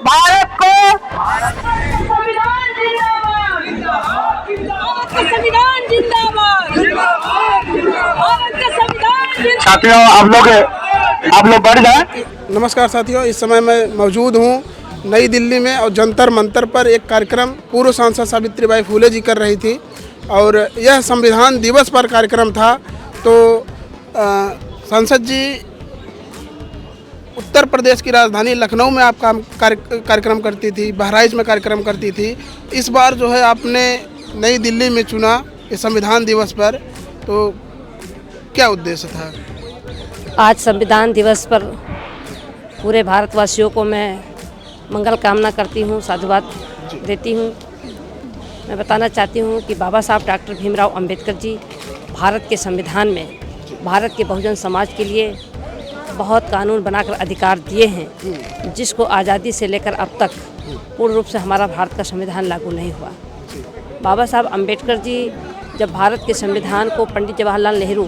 भारत को संविधान जिंदाबाद, संविधान जिंदाबाद, भारत का संविधान जिंदाबाद। साथियों आप लोग बढ़ जाए। नमस्कार साथियों, इस समय मैं मौजूद हूँ नई दिल्ली में और जंतर मंतर पर एक कार्यक्रम पूर्व सांसद सावित्रीबाई फुले जी कर रही थी और यह संविधान दिवस पर कार्यक्रम था। तो सांसद जी उत्तर प्रदेश की राजधानी लखनऊ में आप कार्यक्रम करती थी, बहराइच में कार्यक्रम करती थी। इस बार जो है आपने नई दिल्ली में चुना इस संविधान दिवस पर, तो क्या उद्देश्य था? आज संविधान दिवस पर पूरे भारतवासियों को मैं मंगल कामना करती हूँ, साधुवाद देती हूँ। मैं बताना चाहती हूँ कि बाबा साहब डॉक्टर भीमराव अंबेडकर जी भारत के संविधान में भारत के बहुजन समाज के लिए बहुत कानून बनाकर अधिकार दिए हैं, जिसको आज़ादी से लेकर अब तक पूर्ण रूप से हमारा भारत का संविधान लागू नहीं हुआ। बाबा साहब अंबेडकर जी जब भारत के संविधान को पंडित जवाहरलाल नेहरू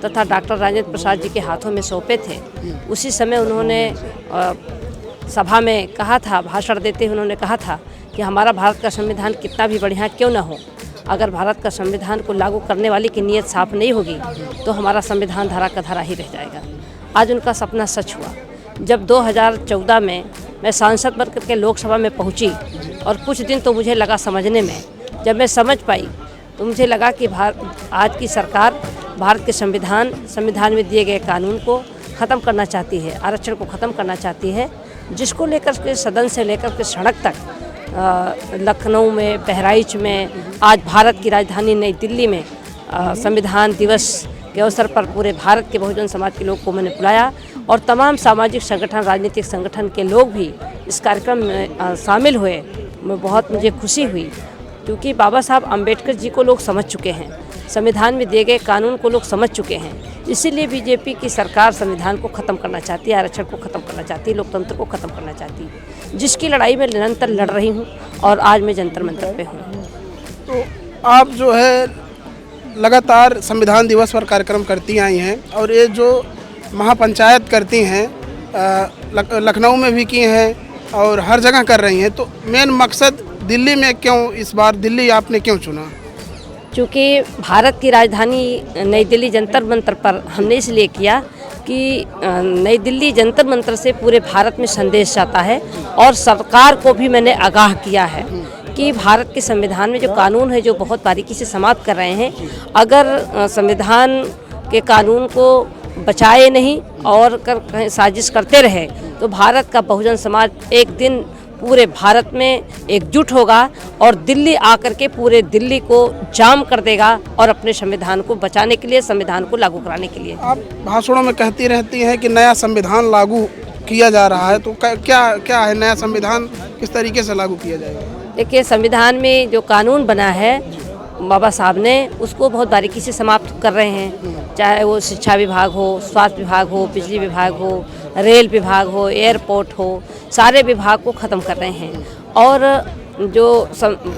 तथा डॉक्टर राजेंद्र प्रसाद जी के हाथों में सौंपे थे, उसी समय उन्होंने सभा में कहा था, भाषण देते हुए उन्होंने कहा था कि हमारा भारत का संविधान कितना भी बढ़िया क्यों ना हो, अगर भारत का संविधान को लागू करने वाले की नीयत साफ नहीं होगी तो हमारा संविधान धरा का धरा ही रह जाएगा। आज उनका सपना सच हुआ। जब 2014 में मैं सांसद बन करके लोकसभा में पहुंची और कुछ दिन तो मुझे लगा समझने में, जब मैं समझ पाई तो मुझे लगा कि आज की सरकार भारत के संविधान में दिए गए कानून को ख़त्म करना चाहती है, आरक्षण को ख़त्म करना चाहती है, जिसको लेकर के सदन से लेकर के सड़क तक लखनऊ में, बहराइच में, आज भारत की राजधानी नई दिल्ली में संविधान दिवस के अवसर पर पूरे भारत के बहुजन समाज के लोग को मैंने बुलाया और तमाम सामाजिक संगठन, राजनीतिक संगठन के लोग भी इस कार्यक्रम में शामिल हुए। मुझे खुशी हुई क्योंकि बाबा साहब अंबेडकर जी को लोग समझ चुके हैं, संविधान में दिए गए कानून को लोग समझ चुके हैं। इसीलिए बीजेपी की सरकार संविधान को ख़त्म करना चाहती है, आरक्षण को ख़त्म करना चाहती है, लोकतंत्र को ख़त्म करना चाहती है, जिसकी लड़ाई मैं निरंतर लड़ रही हूँ और आज मैं जंतर मंतर पे हूँ। तो आप जो है लगातार संविधान दिवस पर कार्यक्रम करती आई हैं और ये जो महापंचायत करती हैं, लखनऊ में भी की हैं और हर जगह कर रही हैं, तो मेन मकसद दिल्ली में क्यों, इस बार दिल्ली आपने क्यों चुना? क्योंकि भारत की राजधानी नई दिल्ली जंतर मंतर पर हमने इसलिए किया कि नई दिल्ली जंतर मंतर से पूरे भारत में संदेश जाता है और सरकार को भी मैंने आगाह किया है कि भारत के संविधान में जो कानून है, जो बहुत बारीकी से समाप्त कर रहे हैं, अगर संविधान के कानून को बचाए नहीं और साजिश करते रहे तो भारत का बहुजन समाज एक दिन पूरे भारत में एकजुट होगा और दिल्ली आकर के पूरे दिल्ली को जाम कर देगा और अपने संविधान को बचाने के लिए, संविधान को लागू कराने के लिए। आप भाषणों में कहती रहती हैं कि नया संविधान लागू किया जा रहा है, तो क्या है नया संविधान, किस तरीके से लागू किया जाएगा? देखिए, संविधान में जो कानून बना है बाबा साहब ने, उसको बहुत बारीकी से समाप्त कर रहे हैं, चाहे वो शिक्षा विभाग हो, स्वास्थ्य विभाग हो, बिजली विभाग हो, रेल विभाग हो, एयरपोर्ट हो, सारे विभाग को ख़त्म कर रहे हैं और जो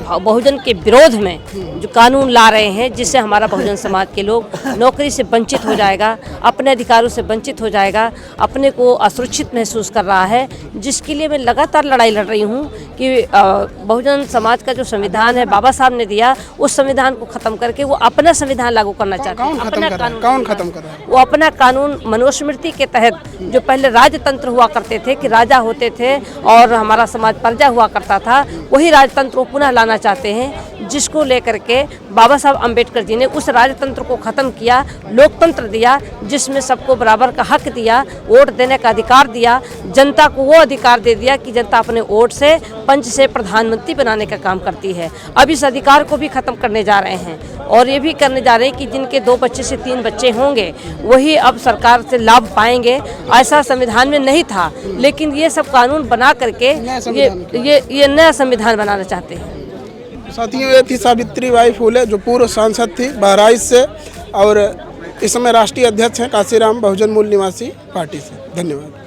बहुजन के विरोध में जो कानून ला रहे हैं, जिससे हमारा बहुजन समाज के लोग नौकरी से वंचित हो जाएगा, अपने अधिकारों से वंचित हो जाएगा, अपने को असुरक्षित महसूस कर रहा है, जिसके लिए मैं लगातार लड़ाई लड़ रही हूँ कि बहुजन समाज का जो संविधान है बाबा साहब ने दिया, उस संविधान को ख़त्म करके वो अपना संविधान लागू करना चाहते हैं। कौन खत्म कर रहा है? वो अपना कानून मनुस्मृति के तहत, जो पहले राजतंत्र हुआ करते थे कि राजा होते थे और हमारा समाज प्रजा हुआ करता था, वही राजतंत्र को पुनः लाना चाहते हैं, जिसको लेकर के बाबा साहब अंबेडकर जी ने उस राजतंत्र को ख़त्म किया, लोकतंत्र दिया, जिसमें सबको बराबर का हक दिया, वोट देने का अधिकार दिया, जनता को वो अधिकार दे दिया कि जनता अपने वोट से, पंच से प्रधानमंत्री बनाने का काम करती है। अब इस अधिकार को भी ख़त्म करने जा रहे हैं और ये भी करने जा रहे हैं कि जिनके 2 बच्चे से 3 बच्चे होंगे वही अब सरकार से लाभ पाएंगे। ऐसा संविधान में नहीं था, लेकिन ये सब कानून बना करके ये नया संविधान बनाना चाहते हैं। साथियों, ये थी सावित्रीबाई फुले जो पूर्व सांसद थी बहराइच से और इस समय राष्ट्रीय अध्यक्ष हैं काशीराम बहुजन मूल निवासी पार्टी से। धन्यवाद।